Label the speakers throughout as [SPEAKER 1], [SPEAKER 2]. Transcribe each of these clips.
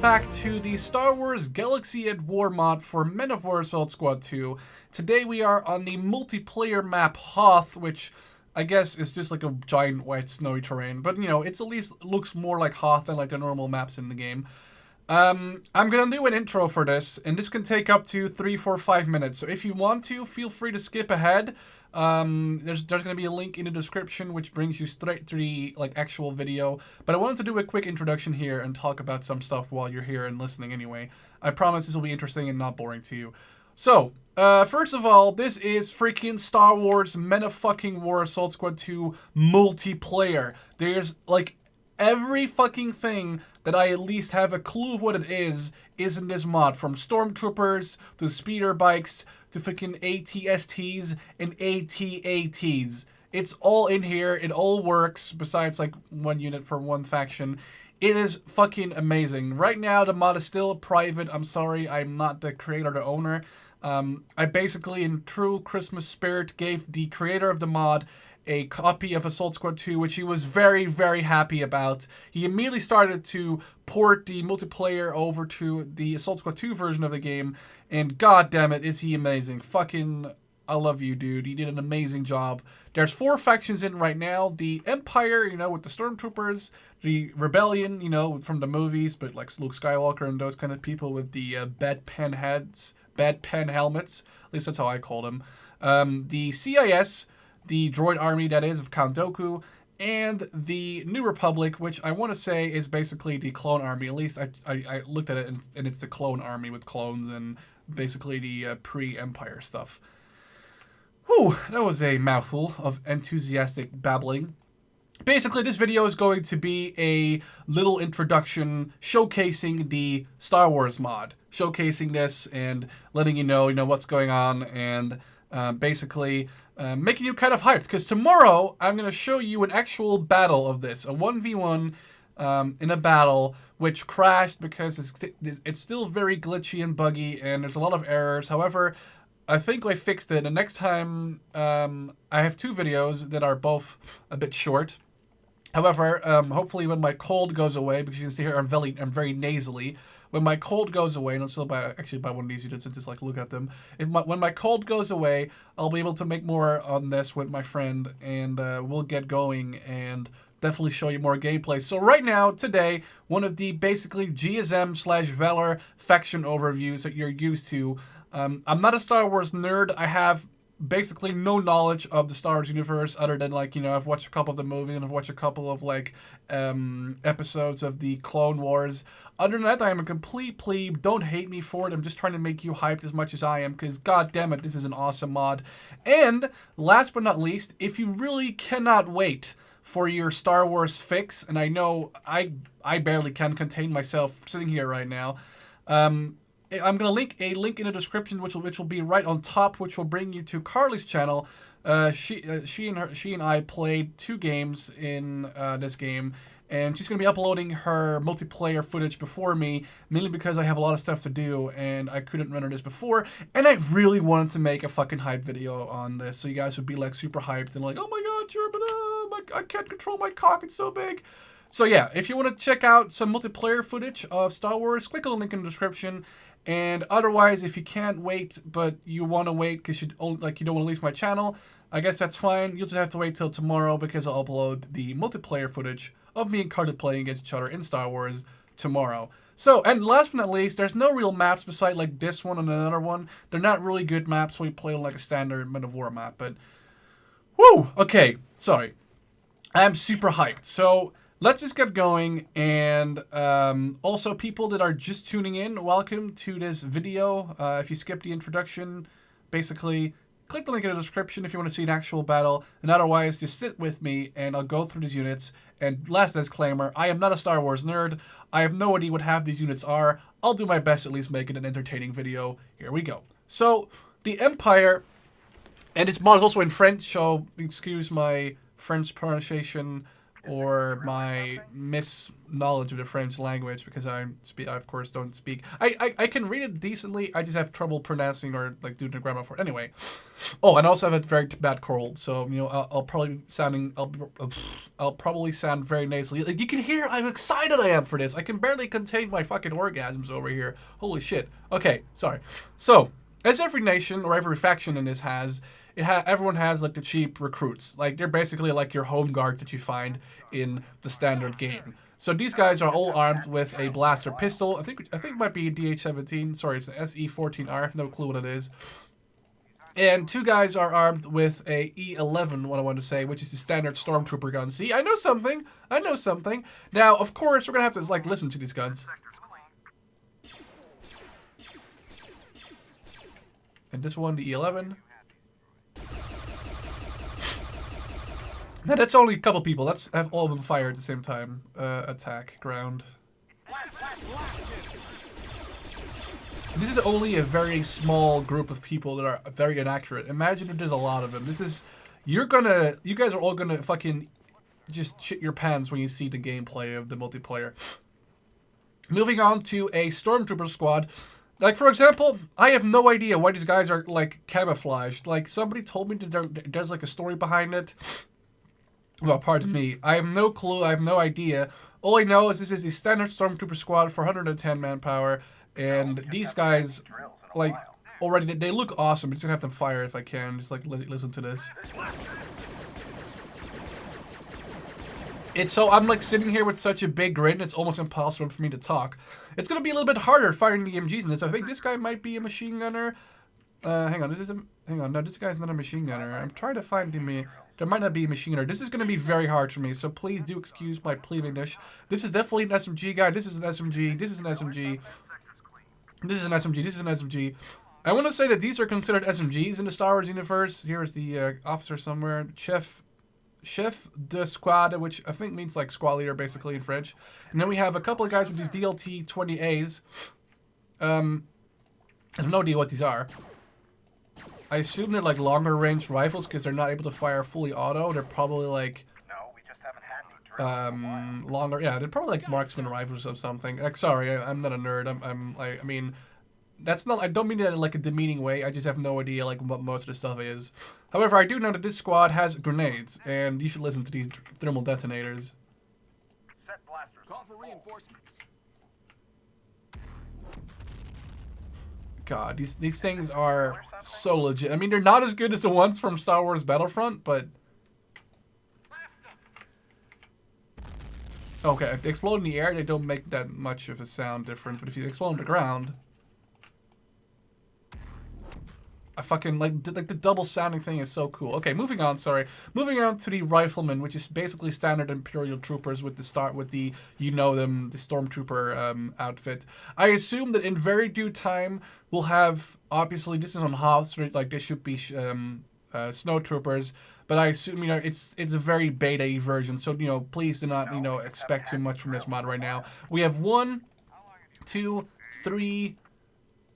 [SPEAKER 1] back to the Star Wars Galaxy at War mod for Men of War Assault Squad 2. Today we are on the multiplayer map Hoth, which I guess is just like a giant white snowy terrain. But, you know, it's at least looks more like Hoth than like the normal maps in the game. I'm gonna do an intro for this, and this can take up to 3, 4, 5 minutes. So if you want to, feel free to skip ahead. There's gonna be a link in the description which brings you straight to the actual video. But I wanted to do a quick introduction here and talk about some stuff while you're here and listening anyway. I promise this will be interesting and not boring to you. So, first of all, this is freaking Star Wars Men of fucking War Assault Squad 2 multiplayer. There's like every fucking thing that I at least have a clue of what it is in this mod. From stormtroopers to speeder bikes to freaking ATSTs and AT-ATs. It's all in here. It all works besides like one unit for one faction. It is fucking amazing. Right now, the mod is still private. I'm sorry, I'm not the creator or the owner. I basically, in true Christmas spirit, gave the creator of the mod a copy of Assault Squad 2, which he was very, very happy about. He immediately started to port the multiplayer over to the Assault Squad 2 version of the game, and god damn it, is he amazing. Fucking, I love you, dude. He did an amazing job. There's 4 factions in right now. The Empire, you know, with the Stormtroopers. The Rebellion, you know, from the movies, but like Luke Skywalker and those kind of people with the bedpan heads, bedpan helmets. At least that's how I called them. The CIS, the droid army, that is, of Count Dooku, and the New Republic, which I want to say is basically the clone army. At least I looked at it, and it's the clone army with clones and basically the pre-Empire stuff. Whew, that was a mouthful of enthusiastic babbling. Basically, this video is going to be a little introduction showcasing the Star Wars mod. Showcasing this and letting you know what's going on, and basically making you kind of hyped. Because tomorrow, I'm going to show you an actual battle of this. A 1v1 in a battle which crashed because it's still very glitchy and buggy, and there's a lot of errors. However, I think I fixed it, and next time I have 2 videos that are both a bit short. However, hopefully when my cold goes away, because you can see here I'm very nasally. When my cold goes away, and I'll still buy one of these units and just like look at them. When my cold goes away, I'll be able to make more on this with my friend, and we'll get going and definitely show you more gameplay. So right now, today, one of the basically GSM/Valor faction overviews that you're used to. I'm not a Star Wars nerd. I have basically no knowledge of the Star Wars universe other than like, you know, I've watched a couple of the movies and I've watched a couple of like episodes of the Clone Wars. Other than that, I am a complete plebe. Don't hate me for it. I'm just trying to make you hyped as much as I am, because god damn it, this is an awesome mod. And last but not least, if you really cannot wait for your Star Wars fix, and I know I barely can contain myself sitting here right now, I'm gonna link a link in the description, which will be right on top, which will bring you to Carly's channel. She and I played 2 games in this game, and she's gonna be uploading her multiplayer footage before me, mainly because I have a lot of stuff to do and I couldn't render this before, and I really wanted to make a fucking hype video on this, so you guys would be like super hyped and like, oh my god, Shermanator, I can't control my cock, it's so big. So yeah, if you want to check out some multiplayer footage of Star Wars, click on the link in the description. And otherwise, if you can't wait, but you want to wait because you don't want to leave my channel, I guess that's fine. You'll just have to wait till tomorrow, because I'll upload the multiplayer footage of me and Carter playing against each other in Star Wars tomorrow. So, and last but not least, there's no real maps beside like this one and another one. They're not really good maps, so we play on like a standard Men of War map. But, whoo, okay, sorry. I'm super hyped. So let's just get going, and also people that are just tuning in, welcome to this video. If you skip the introduction, basically click the link in the description if you want to see an actual battle, and otherwise just sit with me and I'll go through these units. And last disclaimer, I am not a Star Wars nerd. I have no idea what half these units are. I'll do my best to at least make it an entertaining video. Here we go. So the Empire, and this mod is also in French, so excuse my French pronunciation or my misknowledge of the French language, because I of course don't speak. I can read it decently. I just have trouble pronouncing or like doing the grammar for it. Anyway. Oh, and also I have a very bad cold, so you know I'll probably I'll probably sound very nasally. Like you can hear how excited I am for this. I can barely contain my fucking orgasms over here. Holy shit. Okay, sorry. So as every nation or every faction in this has. Everyone has like the cheap recruits. Like they're basically like your home guard that you find in the standard game. So these guys are all armed with a blaster pistol. I think it might be a DH-17. Sorry, it's an SE-14R. I have no clue what it is. And 2 guys are armed with a E11, what I want to say, which is the standard stormtrooper gun. See, I know something. I know something. Now, of course, we're gonna have to like listen to these guns. And this one, the E11. Now that's only a couple people. Let's have all of them fire at the same time. Attack, ground. This is only a very small group of people that are very inaccurate. Imagine if there's a lot of them. This is, you guys are all gonna fucking just shit your pants when you see the gameplay of the multiplayer. Moving on to a stormtrooper squad. Like, for example, I have no idea why these guys are, like, camouflaged. Like, somebody told me that there's, like, a story behind it. Well, pardon me. I have no clue. I have no idea. All I know is this is a standard stormtrooper squad for 110 manpower, and these guys, like, already they look awesome. I'm just gonna have them fire if I can. Just like listen to this. It's so I'm like sitting here with such a big grin. It's almost impossible for me to talk. It's gonna be a little bit harder firing the MGs in this. I think this guy might be a machine gunner. Hang on. Hang on. No, this guy's not a machine gunner. I'm trying to find him. There might not be a machine gunner. This is going to be very hard for me, so please do excuse my plebeish. This is definitely an SMG guy. This is an SMG. This is an SMG. This is an SMG. This is an SMG. I want to say that these are considered SMGs in the Star Wars universe. Here is the officer somewhere. Chef de squad, which I think means like squad leader basically in French. And then we have a couple of guys with these DLT-20As. I have no idea what these are. I assume they're like longer range rifles because they're not able to fire fully auto. They're probably like longer. Yeah, they're probably like marksman rifles or something. Like, sorry, I'm not a nerd. I mean, that's not. I don't mean that in like a demeaning way. I just have no idea like what most of the stuff is. However, I do know that this squad has grenades, and you should listen to these thermal detonators.
[SPEAKER 2] Set blasters. Call for reinforcements.
[SPEAKER 1] God, these things are so legit. I mean, they're not as good as the ones from Star Wars Battlefront, but... Okay, if they explode in the air, they don't make that much of a sound difference, but if you explode on the ground... I fucking, like the double sounding thing is so cool. Okay, moving on, sorry. Moving on to the Riflemen, which is basically standard Imperial troopers with the you know them, the Stormtrooper outfit. I assume that in very due time, we'll have, obviously, this is on Hoth, so like this should be Snow Troopers, but I assume, you know, it's a very beta version, so, you know, please do not, you know, expect too much from this mod right now. We have 1, 2, 3,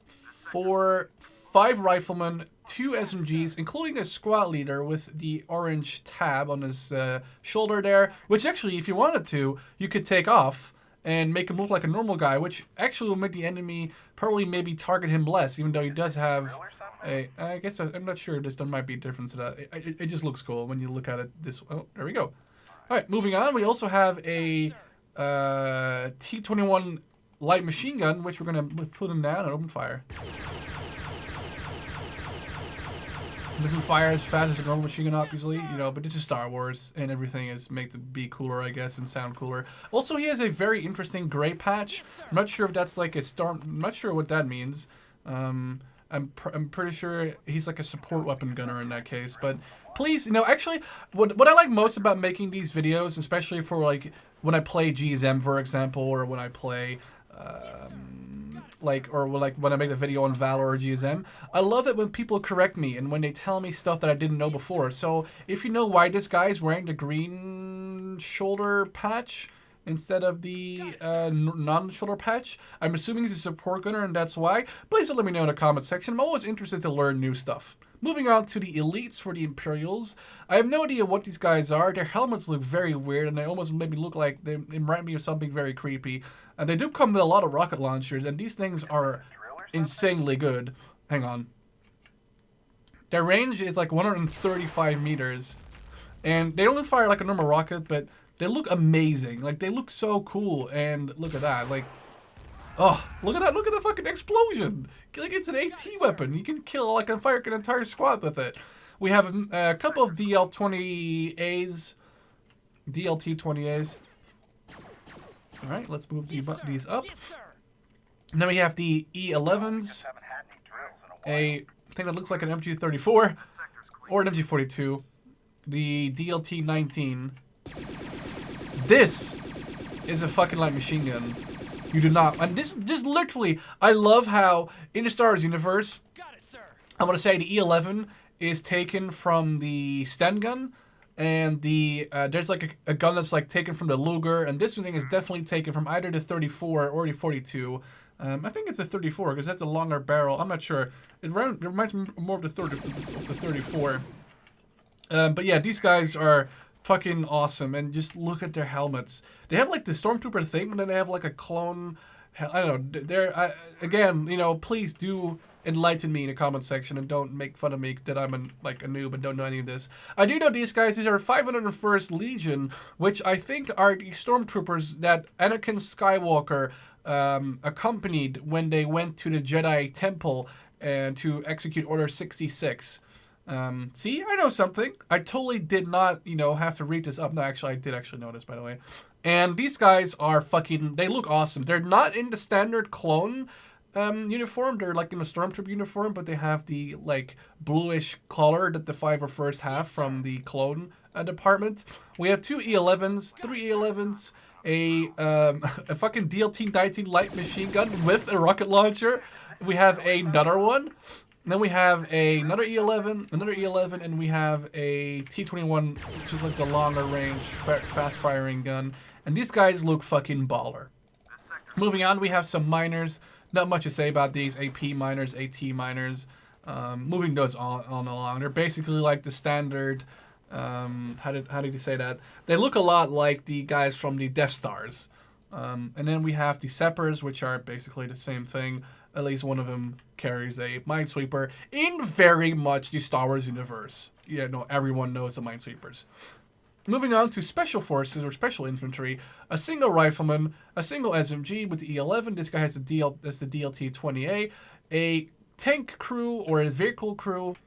[SPEAKER 1] 4, 5 riflemen, 2 SMGs, including a squad leader with the orange tab on his shoulder there, which actually, if you wanted to, you could take off and make him look like a normal guy, which actually will make the enemy probably maybe target him less, even though he does have a... I guess I'm not sure there might be a difference to that. It just looks cool when you look at it this... Oh, there we go. All right, moving on. We also have a T-21 light machine gun, which we're going to put him down and open fire. It doesn't fire as fast as a normal machine gun, obviously, you know, but this is Star Wars, and everything is made to be cooler, I guess, and sound cooler. Also, he has a very interesting gray patch. I'm not sure if that's like a storm. I'm not sure what that means. I'm pretty sure he's like a support weapon gunner in that case. But please, you know, actually, what I like most about making these videos, especially for like when I play GSM, for example, or when I play. Or when I make the video on Valor or GSM, I love it when people correct me and when they tell me stuff that I didn't know before. So if you know why this guy is wearing the green shoulder patch, instead of the non-shoulder patch. I'm assuming he's a support gunner and that's why. Please let me know in the comment section. I'm always interested to learn new stuff. Moving on to the elites for the Imperials. I have no idea what these guys are. Their helmets look very weird and they almost made me look like they remind me of something very creepy. And they do come with a lot of rocket launchers and these things are insanely good. Hang on. Their range is like 135 meters. And they only fire like a normal rocket, but they look amazing. Like, they look so cool. And look at that. Like, oh, look at that. Look at the fucking explosion. Like, it's an AT weapon. You can kill, like, and fire an entire squad with it. We have a couple of DL-20As. DLT-20As. Alright, let's move these up. And then we have the E11s. A thing that looks like an MG34. Or an MG42. The DLT-19. This is a fucking light machine gun. You do not. And this just literally, I love how in the Star Wars universe, I want to say the E11 is taken from the Sten gun. And the there's like a gun that's like taken from the Luger. And this thing is definitely taken from either the 34 or the 42. I think it's a 34 because that's a longer barrel. I'm not sure. It reminds me more of the 34. But yeah, these guys are fucking awesome, and just look at their helmets. They have like the Stormtrooper thing, but then they have like a clone. I don't know. They're again, you know, please do enlighten me in the comment section and don't make fun of me that I'm like a noob and don't know any of this. I do know these guys. These are 501st Legion, which I think are the Stormtroopers that Anakin Skywalker accompanied when they went to the Jedi Temple and to execute Order 66. See, I know something. I totally did not, you know, have to read this up. No, actually, I did actually know this, by the way. And these guys are fucking, they look awesome. They're not in the standard clone uniform. They're like in a Stormtrooper uniform, but they have the, like, bluish color that the 501st have from the clone department. We have two E11s, three E11s, a fucking DLT-19 light machine gun with a rocket launcher. We have another one. And then we have another E11, and we have a T-21, which is like the longer range, fast-firing gun. And these guys look fucking baller. Moving on, we have some miners. Not much to say about these. AP miners, AT miners. Moving those on along. They're basically like the standard, how did you say that? They look a lot like the guys from the Death Stars. And then we have the Seppers, which are basically the same thing. At least one of them carries a Minesweeper in very much the Star Wars universe. Yeah, no, everyone knows the Minesweepers. Moving on to Special Forces or Special Infantry, a single rifleman, a single SMG with the E11. This guy has the DLT-20A, a tank crew or a vehicle crew.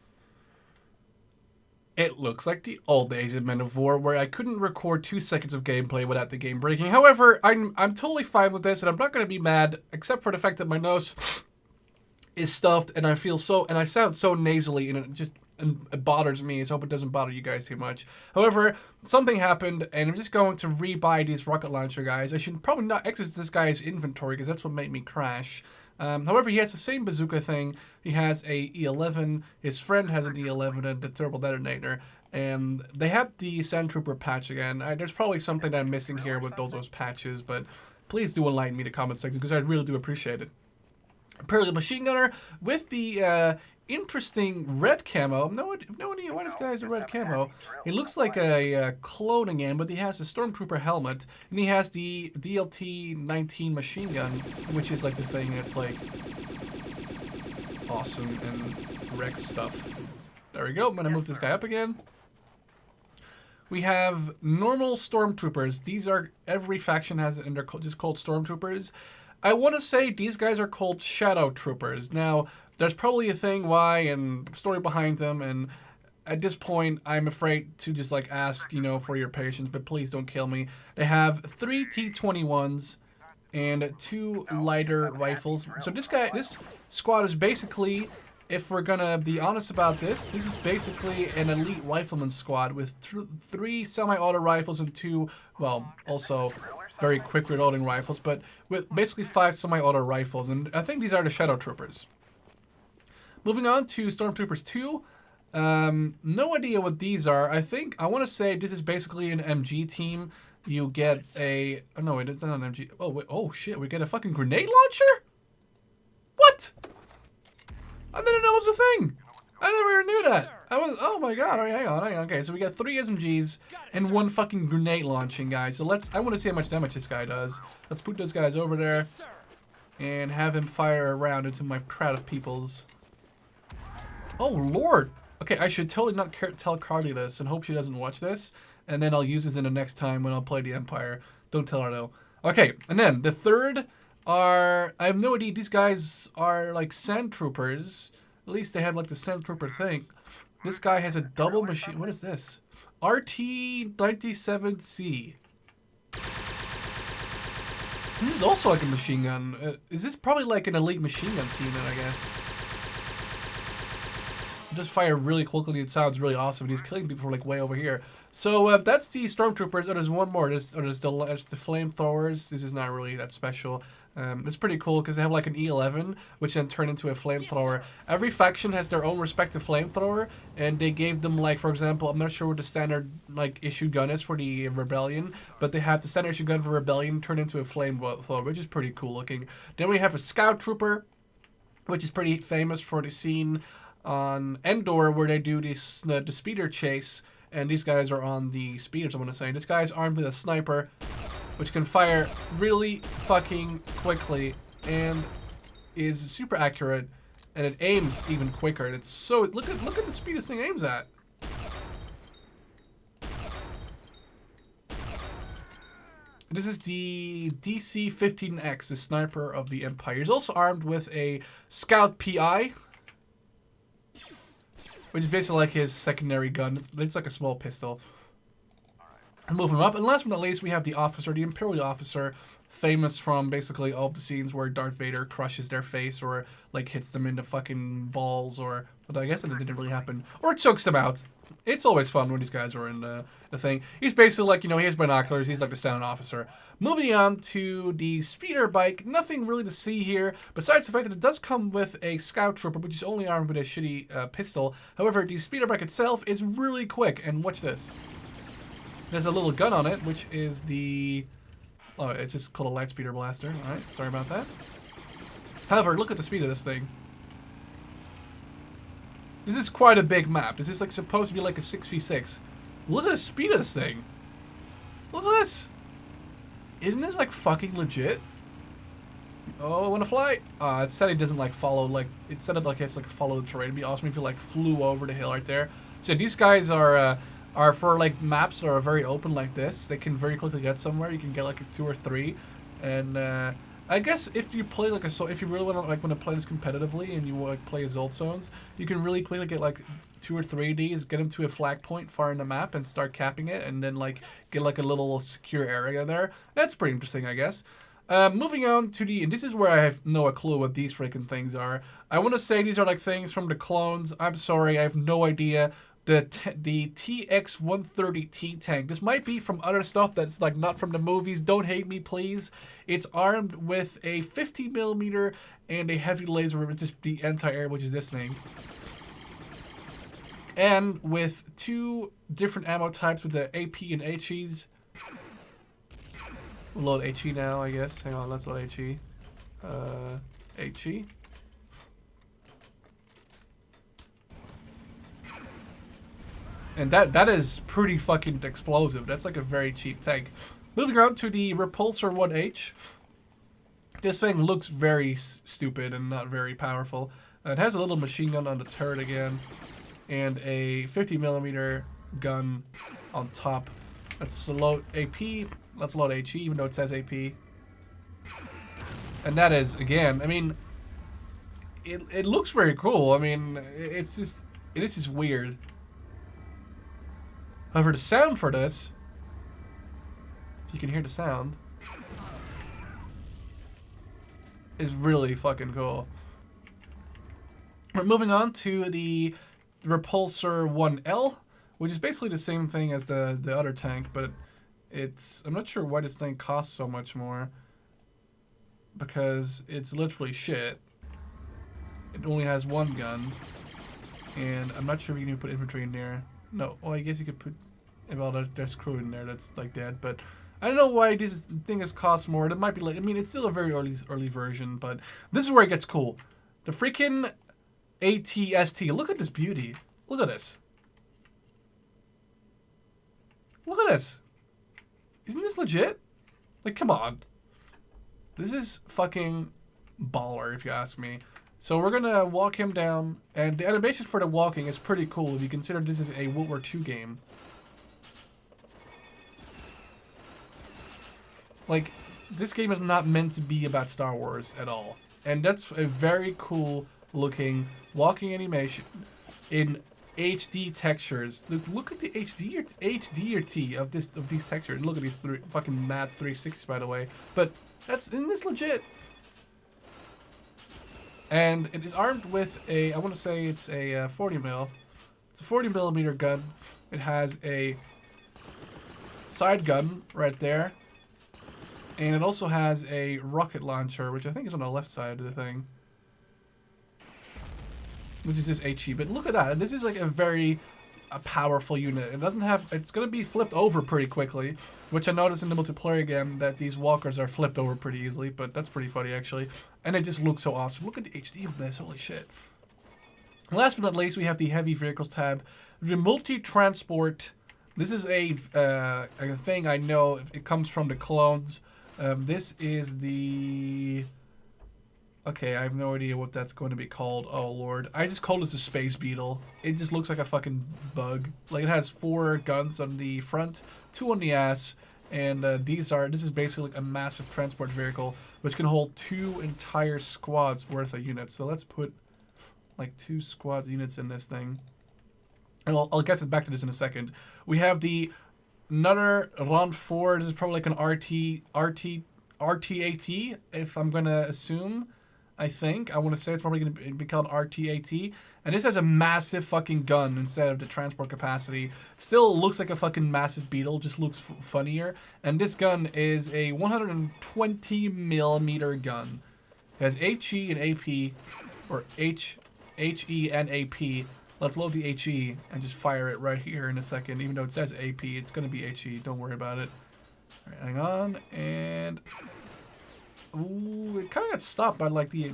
[SPEAKER 1] It looks like the old days in Men of War, where I couldn't record 2 seconds of gameplay without the game breaking. However, I'm totally fine with this, and I'm not going to be mad, except for the fact that my nose is stuffed, and I sound so nasally, and it bothers me. So I hope it doesn't bother you guys too much. However, something happened, and I'm just going to rebuy these rocket launcher guys. I should probably not exit this guy's inventory, because that's what made me crash. However, he has the same bazooka thing. He has a E11. His friend has an E11 and the turbo detonator. And they have the Sandtrooper patch again. There's probably something that I'm missing here with those patches, but please do enlighten me in the comment section because I really do appreciate it. Imperial machine gunner with the interesting red camo. No idea why this guy has a red camo. He looks like a clone again, but he has a Stormtrooper helmet, and he has the DLT-19 machine gun, which is like the thing that's like awesome and wrecks stuff. There we go. I'm gonna move this guy up again. We have normal Stormtroopers. These are, every faction has it, and they're just called Stormtroopers. I want to say these guys are called Shadow Troopers. Now, there's probably a thing why and story behind them, and at this point, I'm afraid to just like ask, you know, for your patience, but please don't kill me. They have 3 T-21s and 2 lighter rifles. So this squad is basically, if we're gonna be honest about this is basically an elite rifleman squad with 3 semi-auto rifles and 2, well, also very quick reloading rifles, but with basically 5 semi-auto rifles, and I think these are the Shadow Troopers. Moving on to Stormtroopers 2. No idea what these are. I want to say this is basically an MG team. you get a... Oh, no, wait, it's not an MG. Oh, wait, oh, shit, we get a fucking grenade launcher? What? I didn't know it was a thing. I never knew that. I was... Oh, my God. All right, hang on. Okay, so we got 3 SMGs and 1 fucking grenade launching guy. So let's... I want to see how much damage this guy does. Let's put those guys over there and have him fire a round into my crowd of peoples. Oh, Lord. Okay, I should totally not tell Carly this and hope she doesn't watch this. And then I'll use this in the next time when I'll play the Empire. Don't tell her though. Okay, and then the third are... I have no idea. These guys are like sand troopers. At least they have like the sand trooper thing. This guy has a double machine... What is this? RT-97C. This is also like a machine gun. Is this probably like an elite machine gun team then, I guess? Just fire really quickly. It sounds really awesome. He's killing people from like way over here. So that's the stormtroopers. Oh, there's one more. There's the flamethrowers. This is not really that special. It's pretty cool because they have like an E11, which then turned into a flamethrower. Every faction has their own respective flamethrower, and they gave them like, for example, I'm not sure what the standard like issue gun is for the Rebellion, but they have the standard issue gun for Rebellion turned into a flamethrower, which is pretty cool looking. Then we have a scout trooper, which is pretty famous for the scene on Endor where they do this the speeder chase, and these guys are on the speeders. I want to say this guy's armed with a sniper, which can fire really fucking quickly and is super accurate, and it aims even quicker. And it's so look at the speed this thing aims at. This is the DC-15X, the sniper of the Empire. He's also armed with a Scout PI, which is basically like his secondary gun. It's like a small pistol. Moving up, and last but not least, we have the officer, the Imperial officer, famous from basically all of the scenes where Darth Vader crushes their face or like hits them in the fucking balls, or but I guess it didn't really happen, or chokes them out. It's always fun when these guys are in the thing. He's basically like, you know, he has binoculars. He's like the standard officer. Moving on to the speeder bike, nothing really to see here besides the fact that it does come with a scout trooper, which is only armed with a shitty pistol. However, the speeder bike itself is really quick, and watch this. There's a little gun on it, which is the... Oh, it's just called a light speeder blaster. Alright, sorry about that. However, look at the speed of this thing. This is quite a big map. This is like supposed to be like a 6v6. Look at the speed of this thing. Look at this. Isn't this like fucking legit? Oh, I want to fly. It said it doesn't like follow, like, it said it like it has to like follow the terrain. It'd be awesome if you like flew over the hill right there. So these guys are for like maps that are very open like this. They can very quickly get somewhere. You can get like a 2 or 3, and I guess if you play like if you really want to play this competitively and you like play Zolt zones, you can really quickly get like 2 or 3 of these, get them to a flag point far in the map, and start capping it, and then like get like a little secure area there. That's pretty interesting, I guess. Moving on to and this is where I have no clue what these freaking things are. I want to say these are like things from the clones. I'm sorry, I have no idea. The TX-130T tank. This might be from other stuff that's like not from the movies. Don't hate me, please. It's armed with a 50mm and a heavy laser, which is the anti-air, which is this thing. And with 2 different ammo types with the AP and HEs. We'll load HE now, I guess. Hang on, let's load HE. HE. And that is pretty fucking explosive. That's like a very cheap tank. Moving on to the Repulsor 1H. This thing looks very stupid and not very powerful. It has a little machine gun on the turret again, and a 50mm gun on top. Let's load AP. Let's load HE, even though it says AP. And that is, again, I mean, it looks very cool. I mean, it is just weird. However, the sound for this, if you can hear the sound, is really fucking cool. We're moving on to the Repulsor 1L, which is basically the same thing as the other tank, but I'm not sure why this thing costs so much more, because it's literally shit. It only has 1 gun, and I'm not sure if you can put infantry in there. No, well, I guess you could put, well, there's crew in there that's like dead, but I don't know why this thing has cost more. It might be like, I mean, it's still a very early version, but this is where it gets cool. The freaking AT-ST. Look at this beauty. Look at this. Look at this. Isn't this legit? Like, come on. This is fucking baller, if you ask me. So we're gonna walk him down, and the animation for the walking is pretty cool if you consider this is a World War II game. Like, this game is not meant to be about Star Wars at all. And that's a very cool looking walking animation in HD textures. Look at the HD or T of these textures. Look at these fucking mad 360s, by the way. But isn't this legit? And it is armed with a, I want to say it's a 40 mil. It's a 40 millimeter gun. It has a side gun right there. And it also has a rocket launcher, which I think is on the left side of the thing. Which is this HE. But look at that. This is like a very powerful unit. It doesn't have, it's going to be flipped over pretty quickly. Which I noticed in the multiplayer game that these walkers are flipped over pretty easily. But that's pretty funny actually. And it just looks so awesome. Look at the HD of this. Holy shit. Last but not least, we have the heavy vehicles tab. The multi-transport. This is a thing I know. It comes from the clones. This is the... Okay, I have no idea what that's going to be called. Oh, Lord. I just call this a Space Beetle. It just looks like a fucking bug. Like, it has 4 guns on the front, 2 on the ass, and this is basically like a massive transport vehicle, which can hold 2 entire squads worth of units. So let's put, like, 2 squads units in this thing. And I'll get back to this in a second. We have another round 4. This is probably like an RT-AT, if I'm gonna assume. I think I want to say it's probably gonna be called RT-AT, and this has a massive fucking gun instead of the transport capacity. Still looks like a fucking massive beetle, just looks funnier. And this gun is a 120 millimeter gun. It has HE and AP, or HE and AP. Let's load the HE and just fire it right here in a second. Even though it says AP, it's going to be HE. Don't worry about it. All right, hang on. And... Ooh, it kind of got stopped by like the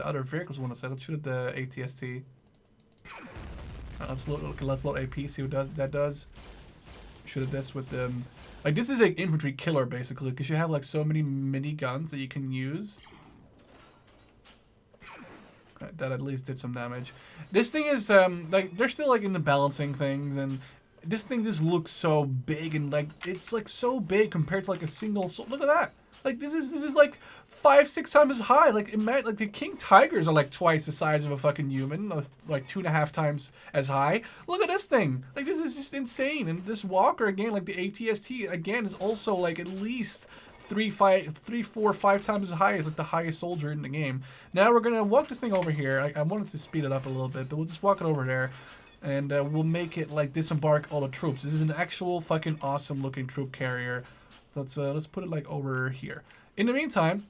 [SPEAKER 1] other vehicles I want to say. Let's shoot at the AT-ST. Let's load AP, see what that does. Shoot at this with them. Like, this is an infantry killer, basically, because you have like so many mini guns that you can use. That at least did some damage. This thing is, like, they're still, like, in the balancing things, and this thing just looks so big, and, like, it's, like, so big compared to, like, a single... Look at that! Like, this is like, 5-6 times as high. Like, imagine, like, the King Tigers are, like, twice the size of a fucking human, like, 2.5 times as high. Look at this thing! Like, this is just insane, and this walker, again, like, the AT-ST, again, is also, like, at least... 3, 4, 5 times as high as like the highest soldier in the game. Now we're gonna walk this thing over here. I wanted to speed it up a little bit, but we'll just walk it over there, and we'll make it like disembark all the troops. This is an actual fucking awesome looking troop carrier. So let's put it like over here. In the meantime,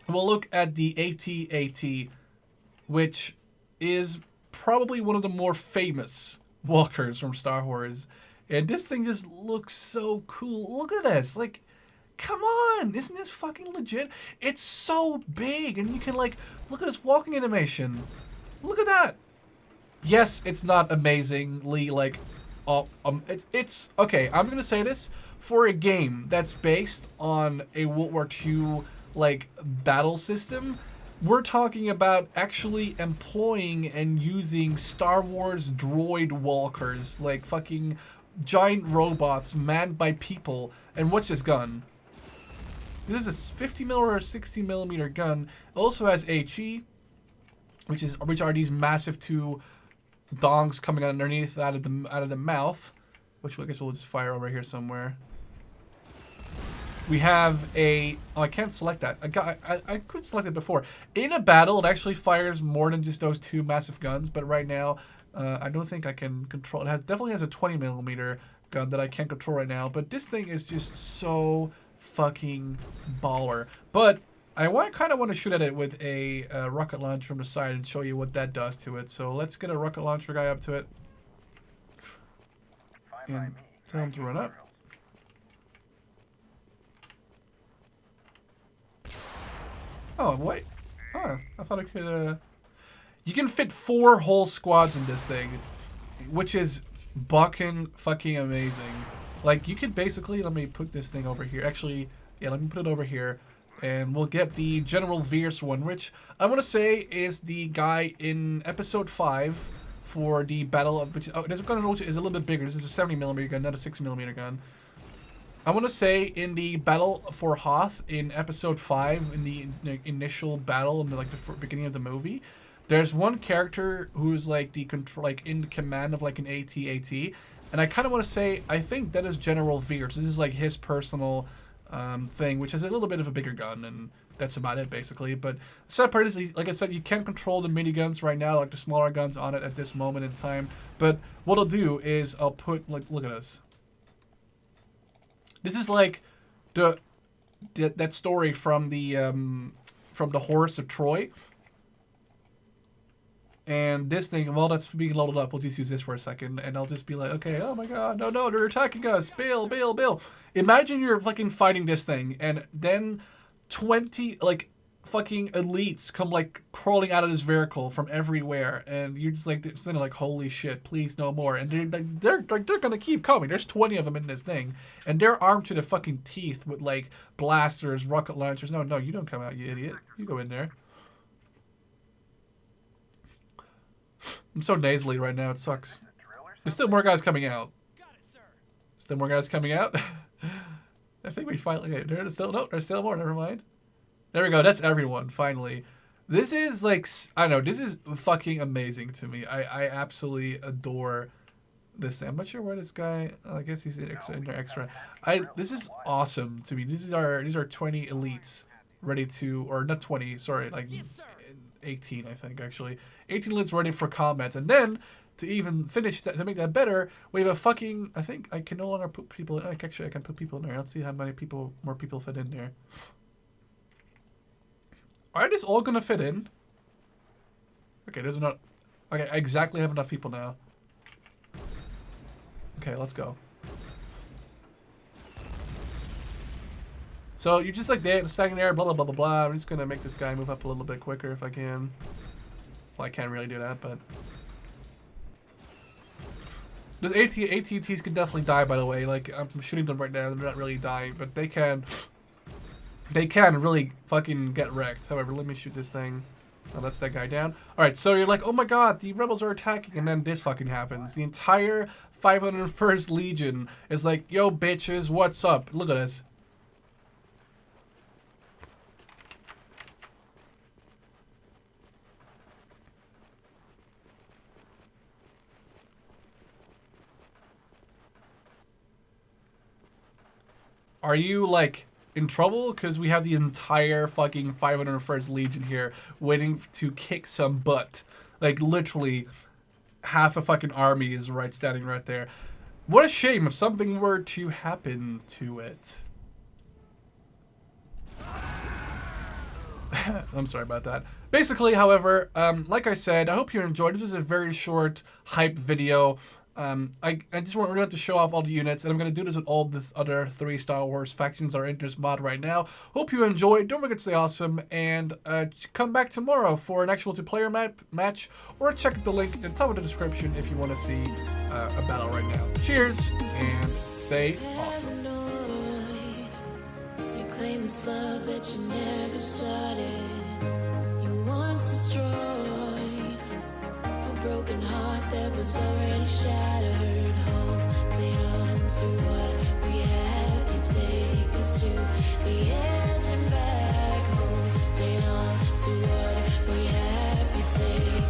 [SPEAKER 1] we'll look at the AT-AT, which is probably one of the more famous walkers from Star Wars. And this thing just looks so cool. Look at this, like. Come on, isn't this fucking legit? It's so big, and you can like, look at this walking animation. Look at that. Yes, it's not amazingly like, it's okay, I'm gonna say this, for a game that's based on a World War II like battle system, we're talking about actually employing and using Star Wars droid walkers, like fucking giant robots manned by people. And watch this gun. This is a 50 or 60 millimeter gun. It also has HE, which are these massive 2 dongs coming underneath out of the mouth, which I guess we'll just fire over here somewhere. We have a I can't select that. I could select it before. In a battle, it actually fires more than just those 2 massive guns, but right now I don't think I can control. It definitely has a 20 millimeter gun that I can't control right now, but this thing is just so fucking baller. But I kind of want to shoot at it with a rocket launcher from the side and show you what that does to it. So let's get a rocket launcher guy up to it and tell him to run up. Oh, wait. Oh, I thought I could, You can fit 4 whole squads in this thing, which is bucking fucking amazing. Like, you could basically, let me put this thing over here. Actually, yeah, let me put it over here. And we'll get the General Veers one, which I want to say is the guy in episode 5 for the battle of, which, this gun is a little bit bigger. This is a 70mm gun, not a 6mm gun. I want to say in the battle for Hoth in episode 5, in the initial battle in the, like the beginning of the movie, there's one character who's like the control, like in command of like an AT, and I kind of want to say I think that is General Veers. This is like his personal thing, which is a little bit of a bigger gun, and that's about it basically. But the sad part is, like I said, you can't control the miniguns right now, like the smaller guns on it at this moment in time. But what I'll do is I'll put, like, look at this. This is like that story from the Horus of Troy. And this thing, while that's being loaded up, we'll just use this for a second, and I'll just be like, okay, oh my god, no, they're attacking us, bail. Imagine you're fucking fighting this thing, and then 20, like, fucking elites come, like, crawling out of this vehicle from everywhere, and you're just like, sitting like, holy shit, please no more. And they're gonna keep coming. There's 20 of them in this thing, and they're armed to the fucking teeth with, like, blasters, rocket launchers. No, you don't come out, you idiot. You go in there. I'm so nasally right now, it sucks. There's still more guys coming out. Still more guys coming out? I think we finally... Okay, there's still more, never mind. There we go, that's everyone, finally. This is like... I don't know, this is fucking amazing to me. I absolutely adore this. I'm not sure where this guy... I guess he's extra. This is awesome to me. These are 20 elites ready to... Or not 20, sorry, like... 18, I think, actually. 18 elites ready for combat. And then, to even finish that, to make that better, we have a fucking... I think I can no longer put people in... Actually, I can put people in there. Let's see how many more people fit in there. Are these all gonna fit in? Okay, there's not... Okay, I exactly have enough people now. Okay, let's go. So you're just like there, standing there, blah, blah, blah, blah, blah. I'm just going to make this guy move up a little bit quicker if I can. Well, I can't really do that, but... Those ATTs can definitely die, by the way. Like, I'm shooting them right now. They're not really dying, but they can really fucking get wrecked. However, let me shoot this thing. Oh, that's that guy down. Alright, so you're like, oh my god, the rebels are attacking, and then this fucking happens. The entire 501st Legion is like, yo, bitches, what's up? Look at this. Are you, like, in trouble? Because we have the entire fucking 501st Legion here waiting to kick some butt. Like, literally, half a fucking army is standing right there. What a shame if something were to happen to it. I'm sorry about that. Basically, however, like I said, I hope you enjoyed. This was a very short, hype video. I just want to show off all the units, and I'm going to do this with all the other 3 Star Wars factions that are in this mod right now. Hope you enjoyed. Don't forget to stay awesome, and come back tomorrow for an actual two-player match, or check the link in the top of the description if you want to see a battle right now. Cheers, and stay awesome.
[SPEAKER 3] You claim this love that you never started. You once destroyed broken heart that was already shattered. Holding on to what we have, you take us to the edge and back. Holding on to what we have, you take